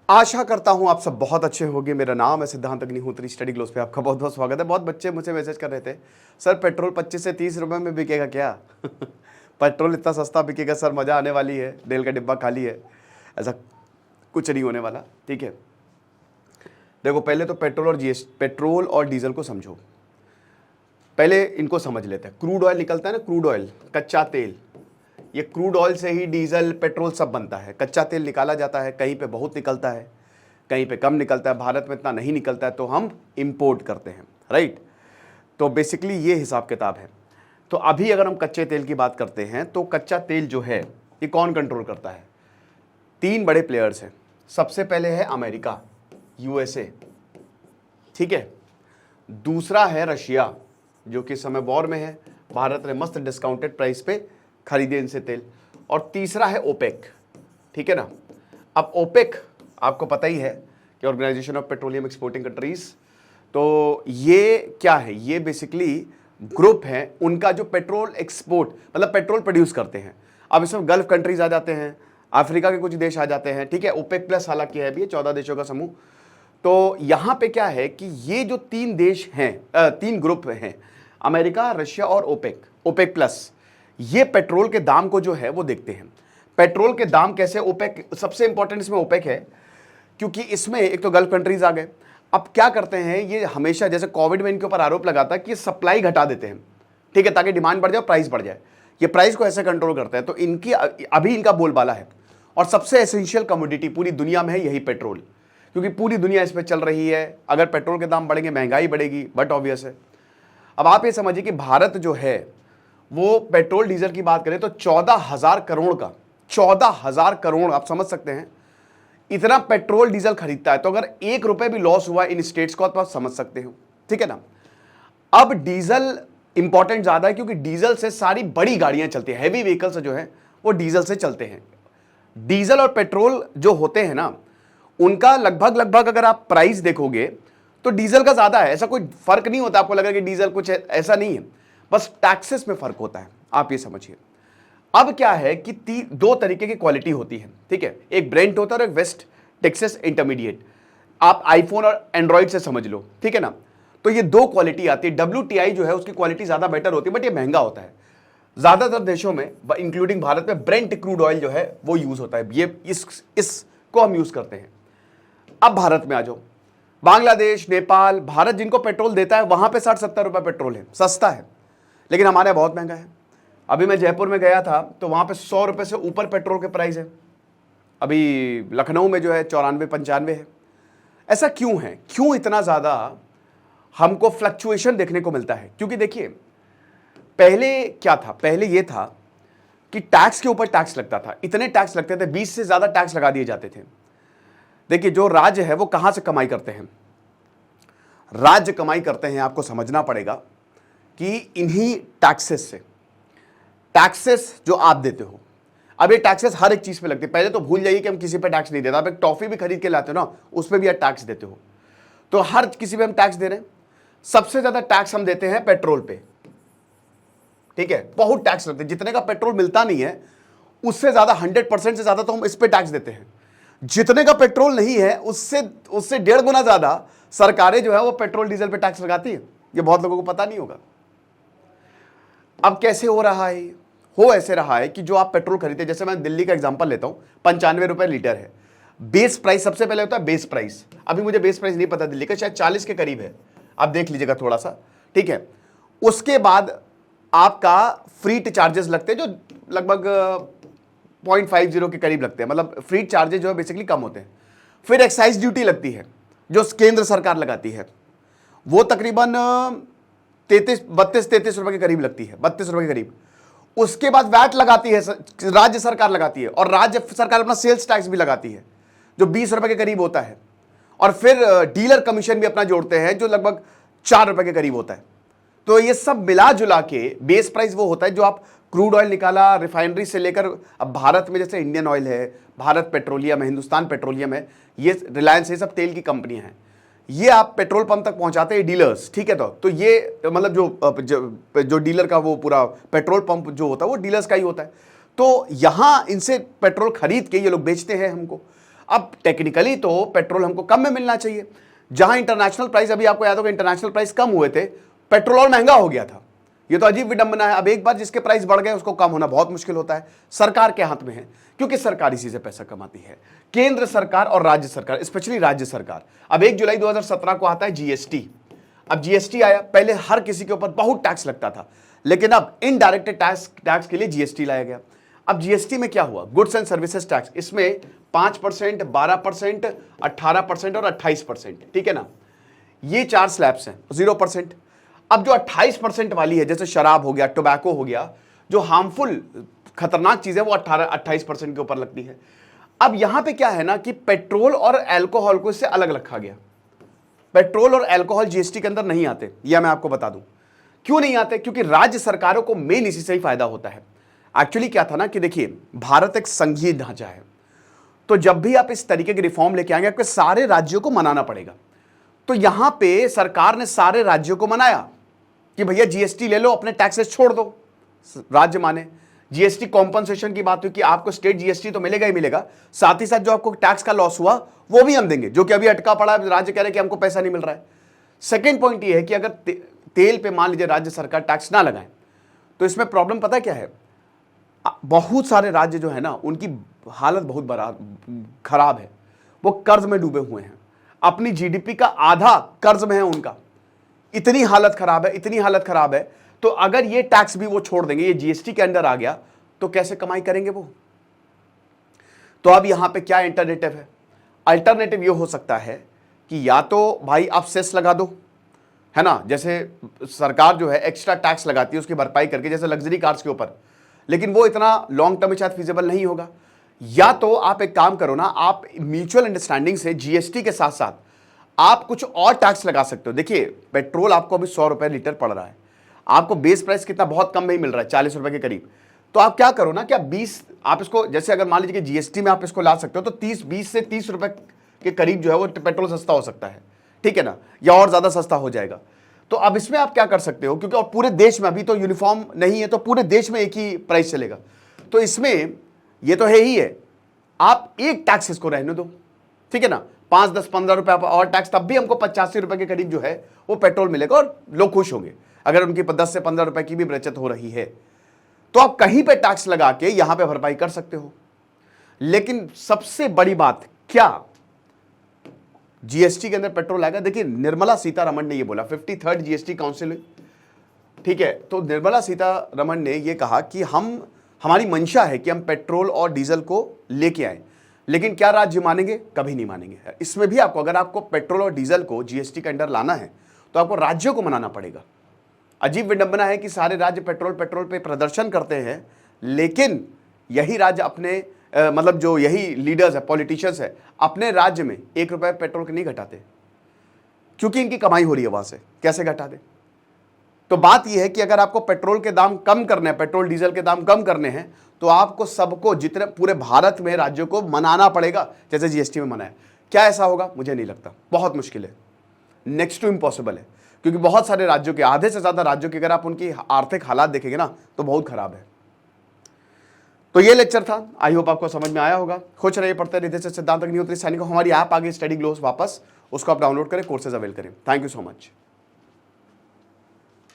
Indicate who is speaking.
Speaker 1: आशा करता हूं आप सब बहुत अच्छे होंगे। मेरा नाम है सिद्धांत अग्निहोत्री, स्टडी ग्लोस पे आपका बहुत बहुत स्वागत है। बहुत बच्चे मुझे मैसेज कर रहे थे, सर पेट्रोल 25 से 30 रुपए में बिकेगा क्या? पेट्रोल इतना सस्ता बिकेगा सर, मज़ा आने वाली है, तेल का डिब्बा खाली है। ऐसा कुछ नहीं होने वाला, ठीक है। देखो पहले तो पेट्रोल और डीजल को समझो। पहले इनको समझ लेते हैं। क्रूड ऑयल निकलता है ना, क्रूड ऑयल, कच्चा तेल। ये क्रूड ऑयल से ही डीजल पेट्रोल सब बनता है। कच्चा तेल निकाला जाता है, कहीं पे बहुत निकलता है, कहीं पे कम निकलता है। भारत में इतना नहीं निकलता है तो हम इंपोर्ट करते हैं, राइट। तो बेसिकली ये हिसाब किताब है। तो अभी अगर हम कच्चे तेल की बात करते हैं तो कच्चा तेल जो है ये कौन कंट्रोल करता है? 3 बड़े प्लेयर्स हैं। सबसे पहले है अमेरिका, यूएसए, ठीक है। दूसरा है रशिया, जो कि इस समय वॉर में है। भारत ने मस्त डिस्काउंटेड प्राइस पे खरीदे इनसे तेल। और तीसरा है ओपेक, ठीक है ना। अब ओपेक आपको पता ही है कि organisation of petroleum exporting countries. तो ये क्या है? ये बेसिकली ग्रुप है उनका जो पेट्रोल एक्सपोर्ट मतलब पेट्रोल प्रोड्यूस करते हैं। अब इसमें गल्फ कंट्रीज आ जाते हैं, अफ्रीका के कुछ देश आ जाते हैं, ठीक है। ओपेक प्लस हालांकि है भी 14 देशों का समूह। तो यहां पे क्या है कि ये जो 3 देश हैं, 3 ग्रुप हैं, अमेरिका, रशिया और ओपेक प्लस, ये पेट्रोल के दाम को जो है वो देखते हैं। पेट्रोल के दाम कैसे? ओपेक सबसे इंपॉर्टेंट इसमें ओपेक है, क्योंकि इसमें एक तो गल्फ कंट्रीज आ गए। अब क्या करते हैं ये, हमेशा जैसे कोविड में इनके ऊपर आरोप लगाता है कि सप्लाई घटा देते हैं, ठीक है, ताकि डिमांड बढ़ जाए, प्राइस बढ़ जाए। ये प्राइस को ऐसे कंट्रोल करते हैं। तो इनकी अभी इनका बोलबाला है। और सबसे एसेंशियल कमोडिटी पूरी दुनिया में है यही पेट्रोल, क्योंकि पूरी दुनिया इस पर चल रही है। अगर पेट्रोल के दाम बढ़ेंगे महंगाई बढ़ेगी, बट ऑब्वियस है। अब आप ये समझिए कि भारत जो है वो पेट्रोल डीजल की बात करें तो 14,000 करोड़ का, 14,000 करोड़, आप समझ सकते हैं इतना पेट्रोल डीजल खरीदता है। तो अगर 1 रुपए भी लॉस हुआ इन स्टेट्स को तो आप समझ सकते हो, ठीक है ना। अब डीजल इंपॉर्टेंट ज्यादा है, क्योंकि डीजल से सारी बड़ी गाड़ियां चलती है, हैवी व्हीकल्स जो है वो डीजल से चलते हैं। डीजल और पेट्रोल जो होते हैं ना, उनका लगभग अगर आप प्राइस देखोगे तो डीजल का ज्यादा है। ऐसा कोई फर्क नहीं होता आपको लगा कि डीजल कुछ ऐसा नहीं है, बस टैक्सेस में फर्क होता है, आप ये समझिए। अब क्या है कि 2 तरीके की क्वालिटी होती है, ठीक है। एक ब्रेंट होता है और एक वेस्ट टेक्सास इंटरमीडिएट। आप आईफोन और एंड्रॉइड से समझ लो, ठीक है ना। तो ये 2 क्वालिटी आती है। WTI जो है उसकी क्वालिटी ज्यादा बेटर होती है, बट ये महंगा होता है। ज्यादातर देशों में इंक्लूडिंग भारत में ब्रेंट क्रूड ऑयल जो है वो यूज होता है। ये इसको हम यूज करते हैं। अब भारत में आ जाओ, बांग्लादेश, नेपाल, भारत जिनको पेट्रोल देता है वहां पे 60-70 रुपए पेट्रोल है, सस्ता है। लेकिन हमारे यहाँ बहुत महंगा है। अभी मैं जयपुर में गया था तो वहां पे 100 रुपए से ऊपर पेट्रोल के प्राइस है। अभी लखनऊ में जो है 94-95 है। ऐसा क्यों है? क्यों इतना ज्यादा हमको फ्लक्चुएशन देखने को मिलता है? क्योंकि देखिए पहले क्या था, पहले ये था कि टैक्स के ऊपर टैक्स लगता था। इतने टैक्स लगते थे, 20 से ज्यादा टैक्स लगा दिए जाते थे। देखिए जो राज्य है वो कहां से कमाई करते हैं? राज्य कमाई करते हैं, आपको समझना पड़ेगा कि इन्हीं टैक्सेस से, टैक्सेस जो आप देते हो। अब ये टैक्सेस हर एक चीज पे लगते हैं। पहले तो भूल जाइए कि हम किसी पे टैक्स नहीं देते। आप एक टॉफी भी खरीद के लाते हो ना, उस पर भी आप टैक्स देते हो। तो हर किसी पे हम टैक्स दे रहे हैं। सबसे ज्यादा टैक्स हम देते हैं पेट्रोल पे, ठीक है। बहुत टैक्स लगते हैं। जितने का पेट्रोल मिलता नहीं है उससे ज्यादा, 100% से ज्यादा तो हम इस पे टैक्स देते हैं। जितने का पेट्रोल नहीं है उससे 1.5 गुना ज्यादा सरकारें जो है वो पेट्रोल डीजल पे टैक्स लगाती है। ये बहुत लोगों को पता नहीं होगा। अब कैसे हो रहा है? हो ऐसे रहा है कि जो आप पेट्रोल खरीदते, जैसे मैं दिल्ली का एग्जांपल लेता हूं, 95 रुपए लीटर है बेस प्राइस। सबसे पहले होता है बेस प्राइस। अभी मुझे बेस प्राइस नहीं पता दिल्ली का, शायद 40 के करीब है, आप देख लीजिएगा थोड़ा सा, ठीक है। उसके बाद आपका फ्रीट चार्जेस लगते हैं जो लगभग 0.50 के करीब लगते हैं। मतलब फ्रीट चार्जेस जो है बेसिकली कम होते हैं। फिर एक्साइज ड्यूटी लगती है जो केंद्र सरकार लगाती है, वो तकरीबन 32-33 रुपए के करीब लगती है, 32 रुपए के करीब। उसके बाद वैट लगाती है, राज्य सरकार लगाती है, और राज्य सरकार अपना सेल्स टैक्स भी लगाती है जो 20 रुपए के करीब होता है। और फिर डीलर कमीशन भी अपना जोड़ते हैं जो लगभग 4 रुपए के करीब होता है। तो ये सब मिला जुला के बेस प्राइस वो होता है जो आप क्रूड ऑयल निकाला रिफाइनरी से लेकर, अब भारत में जैसे इंडियन ऑयल है, भारत पेट्रोलियम है, हिंदुस्तान पेट्रोलियम है, ये रिलायंस, ये सब तेल की कंपनियां हैं। ये आप पेट्रोल पंप तक पहुंचाते हैं डीलर्स, ठीक है। तो ये मतलब जो डीलर का वो पूरा पेट्रोल पंप जो होता है वो डीलर्स का ही होता है। तो यहां इनसे पेट्रोल खरीद के ये लोग बेचते हैं हमको। अब टेक्निकली तो पेट्रोल हमको कम में मिलना चाहिए, जहां इंटरनेशनल प्राइस, अभी आपको याद होगा इंटरनेशनल प्राइस कम हुए थे, पेट्रोल और महंगा हो गया था। ये तो अजीब विडंबना है। अब एक बार जिसके प्राइस बढ़ गए उसको कम होना बहुत मुश्किल होता है। सरकार के हाथ में है, क्योंकि सरकार इसी से पैसा कमाती है, केंद्र सरकार और राज्य सरकार, स्पेशली राज्य सरकार। अब 1 जुलाई 2017 को आता है जीएसटी। अब जीएसटी आया, पहले हर किसी के ऊपर बहुत टैक्स लगता था, लेकिन अब इनडायरेक्ट टैक्स के लिए जीएसटी लाया गया। अब जीएसटी में क्या हुआ, गुड्स एंड सर्विसेज टैक्स, इसमें 5%, 12%, 18% और 28%, ठीक है ना, ये 4 स्लैब्स हैं, 0%। अब जो 28% वाली है, जैसे शराब हो गया, टोबैको हो गया, जो हार्मफुल खतरनाक चीजें, वो 28% के ऊपर लगती है। अब यहां पे क्या है ना कि पेट्रोल और अल्कोहल को इससे अलग रखा गया। पेट्रोल और अल्कोहल जीएसटी के अंदर नहीं आते, यह मैं आपको बता दूं। क्यों नहीं आते? क्योंकि राज्य सरकारों को मेन इसी से ही फायदा होता है। एक्चुअली क्या था ना कि देखिए, भारत एक संघीय ढांचा है, तो जब भी आप इस तरीके की रिफॉर्म लेके आएंगे, आपके सारे राज्यों को मनाना पड़ेगा। तो यहां पे सरकार ने सारे राज्यों को मनाया कि भैया जीएसटी ले लो, अपने टैक्सेस छोड़ दो। राज्य माने, जीएसटी कॉम्पनसेशन की बात हुई कि आपको स्टेट जीएसटी तो मिलेगा ही मिलेगा, साथ ही साथ जो आपको टैक्स का लॉस हुआ वो भी हम देंगे, जो कि अभी अटका पड़ा है, राज्य कह रहे हैं कि हमको पैसा नहीं मिल रहा है। सेकेंड पॉइंट ये है कि अगर तेल पे मान लीजिए राज्य सरकार टैक्स ना लगाए, तो इसमें प्रॉब्लम पता क्या है, बहुत सारे राज्य जो है ना, उनकी हालत बहुत खराब है, वो कर्ज में डूबे हुए हैं, अपनी जीडीपी का आधा कर्ज में है उनका। इतनी हालत खराब है, इतनी हालत खराब है। तो अगर ये टैक्स भी वो छोड़ देंगे, ये जीएसटी के अंडर आ गया, तो कैसे कमाई करेंगे वो? तो अब यहां पे क्या अल्टरनेटिव है? अल्टरनेटिव ये हो सकता है कि या तो भाई आप सेस लगा दो, है ना, जैसे सरकार जो है एक्स्ट्रा टैक्स लगाती है उसकी भरपाई करके, जैसे लग्जरी कार्स के ऊपर, लेकिन वो इतना लॉन्ग टर्म में शायद फीजिबल नहीं होगा। या तो आप एक काम करो ना, आप म्यूचुअल अंडरस्टैंडिंग से जीएसटी के साथ साथ आप कुछ और टैक्स लगा सकते हो। देखिए, पेट्रोल आपको अभी 100 रुपए लीटर पड़ रहा है, आपको बेस प्राइस कितना बहुत कम में ही मिल रहा है, 40 रुपए के करीब। तो आप क्या करो ना कि आप इसको, जैसे अगर मान लीजिए कि जीएसटी में आप इसको ला सकते हो, तो 20 से 30 रुपए के करीब जो है वो पेट्रोल सस्ता हो सकता है, ठीक है ना, या और ज्यादा सस्ता हो जाएगा। तो अब इसमें आप क्या कर सकते हो, क्योंकि और पूरे देश में अभी तो यूनिफॉर्म नहीं है, तो पूरे देश में एक ही प्राइस चलेगा। तो इसमें ये तो है ही है, आप एक टैक्स इसको रहने दो, ठीक है ना, 5, 10, 15 रुपए और टैक्स, तब भी हमको 85 रुपए के करीब जो है वो पेट्रोल मिलेगा और लोग खुश होंगे। अगर उनकी 10 से 15 रुपए की भी बचत हो रही है, तो आप कहीं पे टैक्स लगा के यहां पे भरपाई कर सकते हो। लेकिन सबसे बड़ी बात क्या, जीएसटी के अंदर पेट्रोल आएगा। देखिए, निर्मला सीतारमण ने ये बोला, 53rd जीएसटी काउंसिल, ठीक है, तो निर्मला सीतारमण ने ये कहा कि हमारी मंशा है कि हम पेट्रोल और डीजल को लेके आए, लेकिन क्या राज्य मानेंगे? कभी नहीं मानेंगे। इसमें भी आपको, अगर आपको पेट्रोल और डीजल को जीएसटी के अंडर लाना है, तो आपको राज्यों को मनाना पड़ेगा। अजीब विडंबना है कि सारे राज्य पेट्रोल पे प्रदर्शन करते हैं, लेकिन यही राज्य अपने मतलब जो यही लीडर्स है, पॉलिटिशियंस है, अपने राज्य में 1 रुपए पेट्रोल के नहीं घटाते, क्योंकि इनकी कमाई हो रही है वहां से, कैसे घटा दे? तो बात यह है कि अगर आपको पेट्रोल के दाम कम करने हैं, पेट्रोल डीजल के दाम कम करने हैं, तो आपको सबको, जितने पूरे भारत में राज्यों को मनाना पड़ेगा, जैसे जीएसटी में मनाया। क्या ऐसा होगा? मुझे नहीं लगता, बहुत मुश्किल है, नेक्स्ट टू इम्पॉसिबल है, क्योंकि बहुत सारे राज्यों के, आधे से ज्यादा राज्यों के अगर आप उनकी आर्थिक हालात देखेंगे ना, तो बहुत खराब है। तो ये लेक्चर था, आई होप आपको समझ में आया होगा। खुश रहिए, पढ़ते रहिए, सिद्धांत अग्निहोत्री सैनिक। हमारी ऐप आ गई स्टडी ग्लोस वापस, उसको आप डाउनलोड करें, कोर्सेज अवेल करें। Thank you so much.